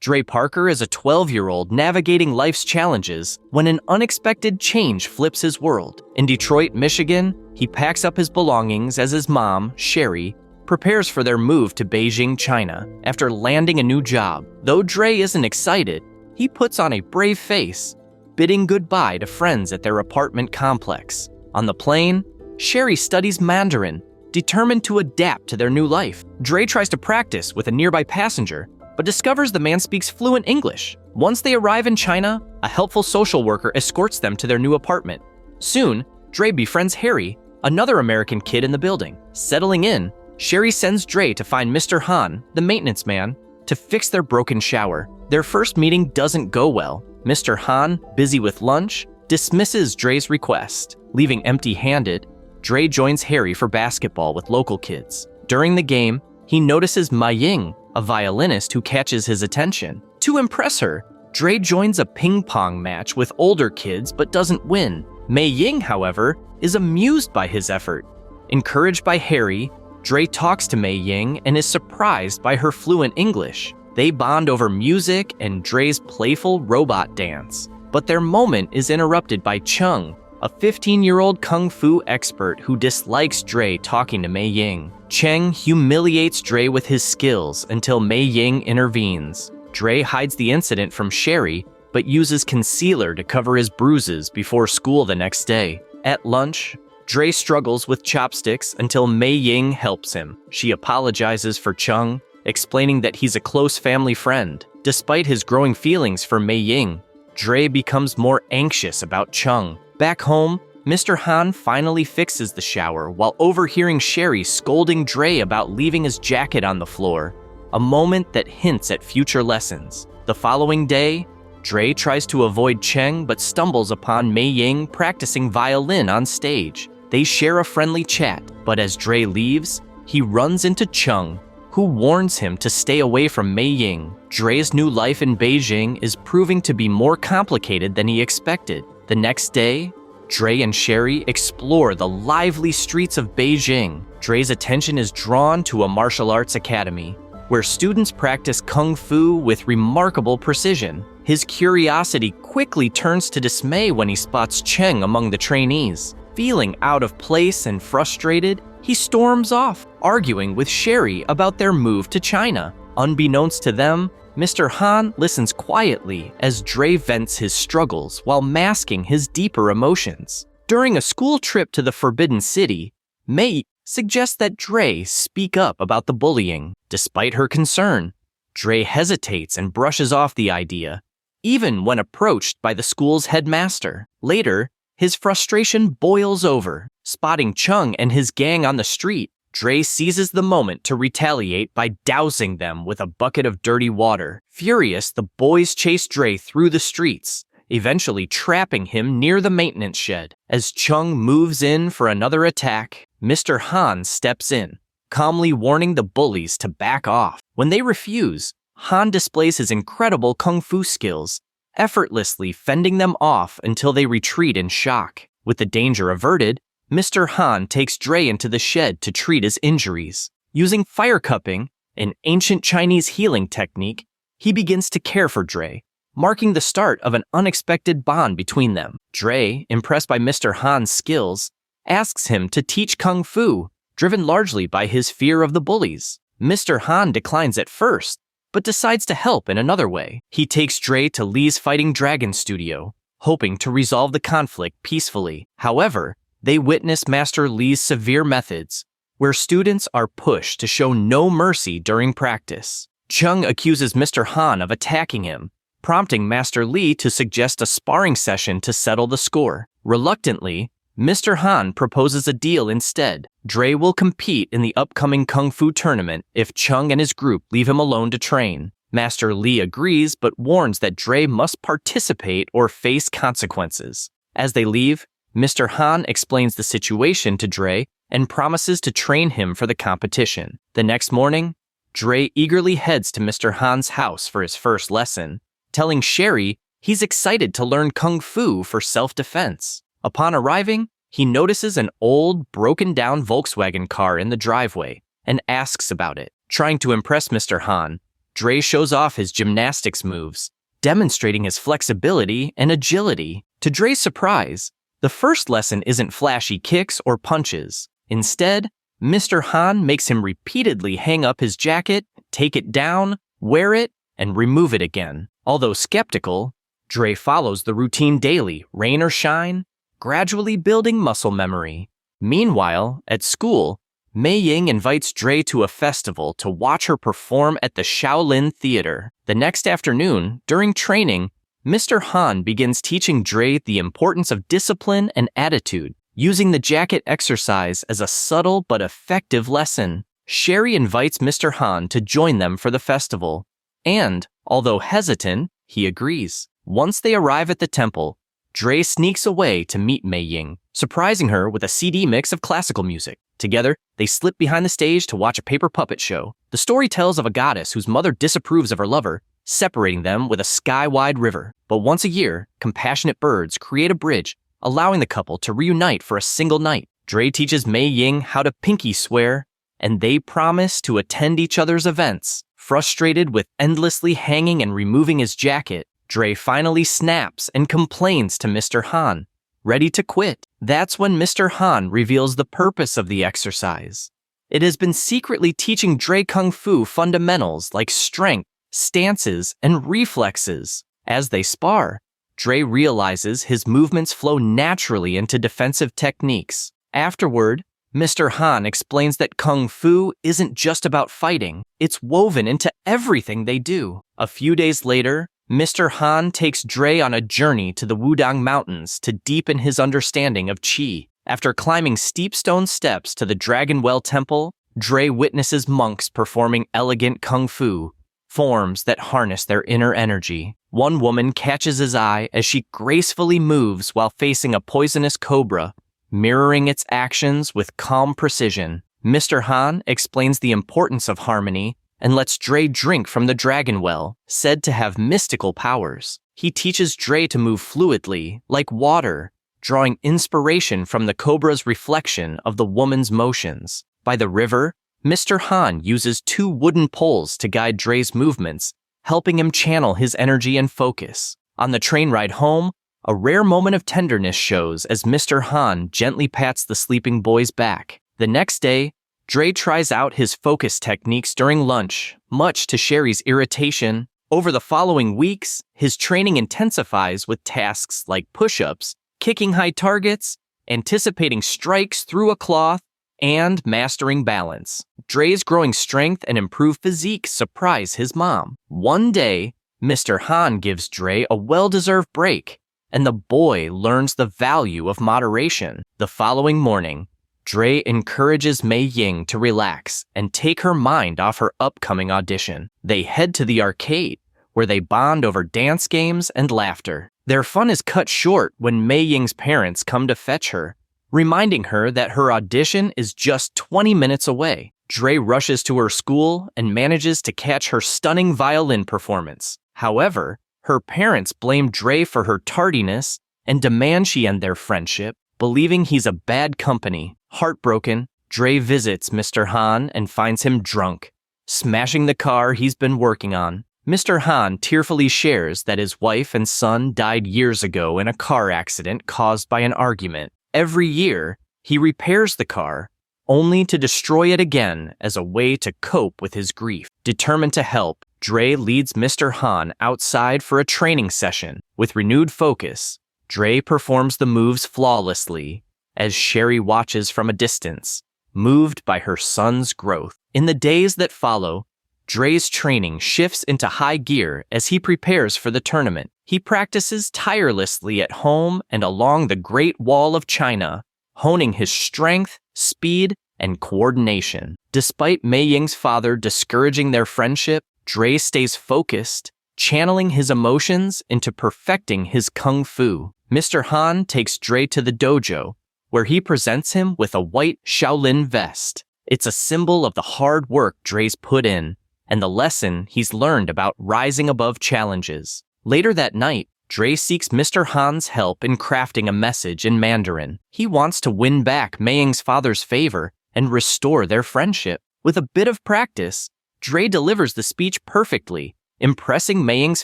Dre Parker is a 12-year-old navigating life's challenges when an unexpected change flips his world. In Detroit, Michigan, he packs up his belongings as his mom, Sherry, prepares for their move to Beijing, China, after landing a new job. Though Dre isn't excited, he puts on a brave face, bidding goodbye to friends at their apartment complex. On the plane, Sherry studies Mandarin, determined to adapt to their new life. Dre tries to practice with a nearby passenger, but discovers the man speaks fluent English. Once they arrive in China, a helpful social worker escorts them to their new apartment. Soon, Dre befriends Harry, another American kid in the building. Settling in, Sherry sends Dre to find Mr. Han, the maintenance man, to fix their broken shower. Their first meeting doesn't go well. Mr. Han, busy with lunch, dismisses Dre's request. Leaving empty-handed, Dre joins Harry for basketball with local kids. During the game, he notices Mei Ying, a violinist who catches his attention. To impress her, Dre joins a ping-pong match with older kids but doesn't win. Mei Ying, however, is amused by his effort. Encouraged by Harry, Dre talks to Mei Ying and is surprised by her fluent English. They bond over music and Dre's playful robot dance. But their moment is interrupted by Chung, a 15-year-old kung fu expert who dislikes Dre talking to Mei Ying. Cheng humiliates Dre with his skills until Mei Ying intervenes. Dre hides the incident from Sherry, but uses concealer to cover his bruises before school the next day. At lunch, Dre struggles with chopsticks until Mei Ying helps him. She apologizes for Chung, explaining that he's a close family friend. Despite his growing feelings for Mei Ying, Dre becomes more anxious about Chung. Back home, Mr. Han finally fixes the shower while overhearing Sherry scolding Dre about leaving his jacket on the floor, a moment that hints at future lessons. The following day, Dre tries to avoid Cheng but stumbles upon Mei Ying practicing violin on stage. They share a friendly chat, but as Dre leaves, he runs into Chung, who warns him to stay away from Mei Ying. Dre's new life in Beijing is proving to be more complicated than he expected. The next day, Dre and Sherry explore the lively streets of Beijing. Dre's attention is drawn to a martial arts academy, where students practice kung fu with remarkable precision. His curiosity quickly turns to dismay when he spots Cheng among the trainees. Feeling out of place and frustrated, he storms off, arguing with Sherry about their move to China. Unbeknownst to them, Mr. Han listens quietly as Dre vents his struggles while masking his deeper emotions. During a school trip to the Forbidden City, Mei suggests that Dre speak up about the bullying. Despite her concern, Dre hesitates and brushes off the idea, even when approached by the school's headmaster. Later, his frustration boils over. Spotting Chung and his gang on the street, Dre seizes the moment to retaliate by dousing them with a bucket of dirty water. Furious, the boys chase Dre through the streets, eventually trapping him near the maintenance shed. As Chung moves in for another attack, Mr. Han steps in, calmly warning the bullies to back off. When they refuse, Han displays his incredible kung fu skills, effortlessly fending them off until they retreat in shock. With the danger averted, Mr. Han takes Dre into the shed to treat his injuries. Using fire cupping, an ancient Chinese healing technique, he begins to care for Dre, marking the start of an unexpected bond between them. Dre, impressed by Mr. Han's skills, asks him to teach kung fu, driven largely by his fear of the bullies. Mr. Han declines at first, but decides to help in another way. He takes Dre to Lee's Fighting Dragon studio, hoping to resolve the conflict peacefully. However, they witness Master Lee's severe methods, where students are pushed to show no mercy during practice. Chung accuses Mr. Han of attacking him, prompting Master Lee to suggest a sparring session to settle the score. Reluctantly, Mr. Han proposes a deal instead. Dre will compete in the upcoming Kung Fu tournament if Chung and his group leave him alone to train. Master Lee agrees but warns that Dre must participate or face consequences. As they leave, Mr. Han explains the situation to Dre and promises to train him for the competition. The next morning, Dre eagerly heads to Mr. Han's house for his first lesson, telling Sherry he's excited to learn kung fu for self-defense. Upon arriving, he notices an old, broken-down Volkswagen car in the driveway and asks about it. Trying to impress Mr. Han, Dre shows off his gymnastics moves, demonstrating his flexibility and agility. To Dre's surprise, the first lesson isn't flashy kicks or punches. Instead, Mr. Han makes him repeatedly hang up his jacket, take it down, wear it, and remove it again. Although skeptical, Dre follows the routine daily, rain or shine, gradually building muscle memory. Meanwhile, at school, Mei Ying invites Dre to a festival to watch her perform at the Shaolin Theater. The next afternoon, during training, Mr. Han begins teaching Dre the importance of discipline and attitude, using the jacket exercise as a subtle but effective lesson. Sherry invites Mr. Han to join them for the festival, and, although hesitant, he agrees. Once they arrive at the temple, Dre sneaks away to meet Mei Ying, surprising her with a CD mix of classical music. Together, they slip behind the stage to watch a paper puppet show. The story tells of a goddess whose mother disapproves of her lover, separating them with a sky-wide river. But once a year, compassionate birds create a bridge, allowing the couple to reunite for a single night. Dre teaches Mei Ying how to pinky swear, and they promise to attend each other's events. Frustrated with endlessly hanging and removing his jacket, Dre finally snaps and complains to Mr. Han, ready to quit. That's when Mr. Han reveals the purpose of the exercise. It has been secretly teaching Dre Kung Fu fundamentals like strength, stances, and reflexes. As they spar, Dre realizes his movements flow naturally into defensive techniques. Afterward, Mr. Han explains that Kung Fu isn't just about fighting, it's woven into everything they do. A few days later, Mr. Han takes Dre on a journey to the Wudang Mountains to deepen his understanding of Qi. After climbing steep stone steps to the Dragon Well Temple, Dre witnesses monks performing elegant Kung Fu, forms that harness their inner energy. One woman catches his eye as she gracefully moves while facing a poisonous cobra, mirroring its actions with calm precision. Mr. Han explains the importance of harmony and lets Dre drink from the Dragon Well, said to have mystical powers. He teaches Dre to move fluidly, like water, drawing inspiration from the cobra's reflection of the woman's motions. By the river, Mr. Han uses 2 wooden poles to guide Dre's movements, helping him channel his energy and focus. On the train ride home, a rare moment of tenderness shows as Mr. Han gently pats the sleeping boy's back. The next day, Dre tries out his focus techniques during lunch, much to Sherry's irritation. Over the following weeks, his training intensifies with tasks like push-ups, kicking high targets, anticipating strikes through a cloth, and mastering balance. Dre's growing strength and improved physique surprise his mom. One day, Mr. Han gives Dre a well-deserved break, and the boy learns the value of moderation. The following morning, Dre encourages Mei Ying to relax and take her mind off her upcoming audition. They head to the arcade, where they bond over dance games and laughter. Their fun is cut short when Mei Ying's parents come to fetch her, reminding her that her audition is just 20 minutes away. Dre rushes to her school and manages to catch her stunning violin performance. However, her parents blame Dre for her tardiness and demand she end their friendship, believing he's a bad company. Heartbroken, Dre visits Mr. Han and finds him drunk, smashing the car he's been working on. Mr. Han tearfully shares that his wife and son died years ago in a car accident caused by an argument. Every year, he repairs the car, only to destroy it again as a way to cope with his grief. Determined to help, Dre leads Mr. Han outside for a training session. With renewed focus, Dre performs the moves flawlessly, as Sherry watches from a distance, moved by her son's growth. In the days that follow, Dre's training shifts into high gear as he prepares for the tournament. He practices tirelessly at home and along the Great Wall of China, honing his strength, speed, and coordination. Despite Mei Ying's father discouraging their friendship, Dre stays focused, channeling his emotions into perfecting his kung fu. Mr. Han takes Dre to the dojo, where he presents him with a white Shaolin vest. It's a symbol of the hard work Dre's put in, and the lesson he's learned about rising above challenges. Later that night, Dre seeks Mr. Han's help in crafting a message in Mandarin. He wants to win back Mei Ying's father's favor and restore their friendship. With a bit of practice, Dre delivers the speech perfectly, impressing Mei Ying's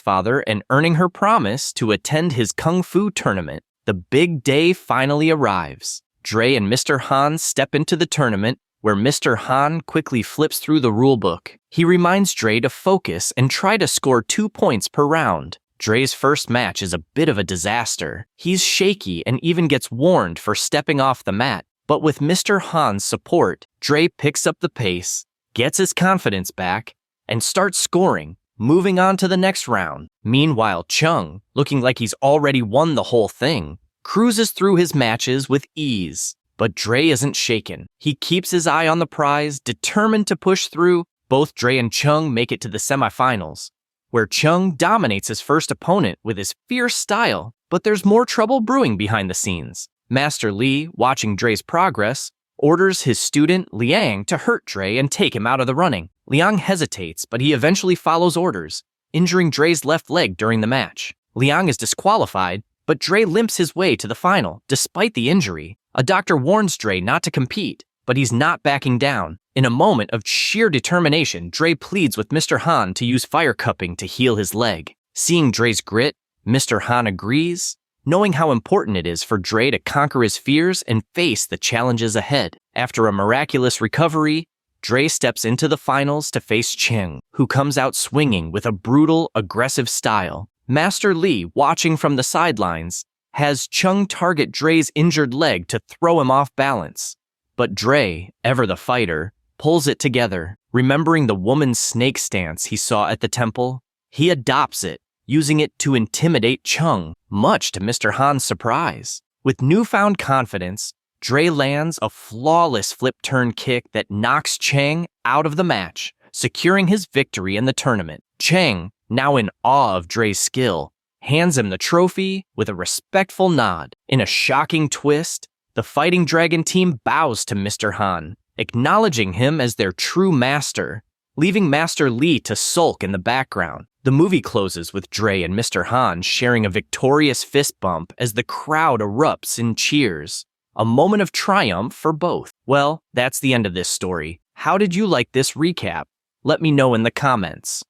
father and earning her promise to attend his kung fu tournament. The big day finally arrives. Dre and Mr. Han step into the tournament, where Mr. Han quickly flips through the rulebook. He reminds Dre to focus and try to score 2 points per round. Dre's first match is a bit of a disaster. He's shaky and even gets warned for stepping off the mat. But with Mr. Han's support, Dre picks up the pace, gets his confidence back, and starts scoring, moving on to the next round. Meanwhile, Chung, looking like he's already won the whole thing, cruises through his matches with ease. But Dre isn't shaken. He keeps his eye on the prize, determined to push through. Both Dre and Chung make it to the semifinals, where Chung dominates his first opponent with his fierce style, but there's more trouble brewing behind the scenes. Master Li, watching Dre's progress, orders his student Liang to hurt Dre and take him out of the running. Liang hesitates, but he eventually follows orders, injuring Dre's left leg during the match. Liang is disqualified, but Dre limps his way to the final, despite the injury. A doctor warns Dre not to compete, but he's not backing down. In a moment of sheer determination, Dre pleads with Mr. Han to use fire cupping to heal his leg. Seeing Dre's grit, Mr. Han agrees, knowing how important it is for Dre to conquer his fears and face the challenges ahead. After a miraculous recovery, Dre steps into the finals to face Cheng, who comes out swinging with a brutal, aggressive style. Master Li, watching from the sidelines, has Chung target Dre's injured leg to throw him off balance. But Dre, ever the fighter, pulls it together. Remembering the woman's snake stance he saw at the temple, he adopts it, using it to intimidate Chung, much to Mr. Han's surprise. With newfound confidence, Dre lands a flawless flip-turn kick that knocks Cheng out of the match, securing his victory in the tournament. Cheng, now in awe of Dre's skill, hands him the trophy with a respectful nod. In a shocking twist, the Fighting Dragon team bows to Mr. Han, acknowledging him as their true master, leaving Master Li to sulk in the background. The movie closes with Dre and Mr. Han sharing a victorious fist bump as the crowd erupts in cheers. A moment of triumph for both. Well, that's the end of this story. How did you like this recap? Let me know in the comments.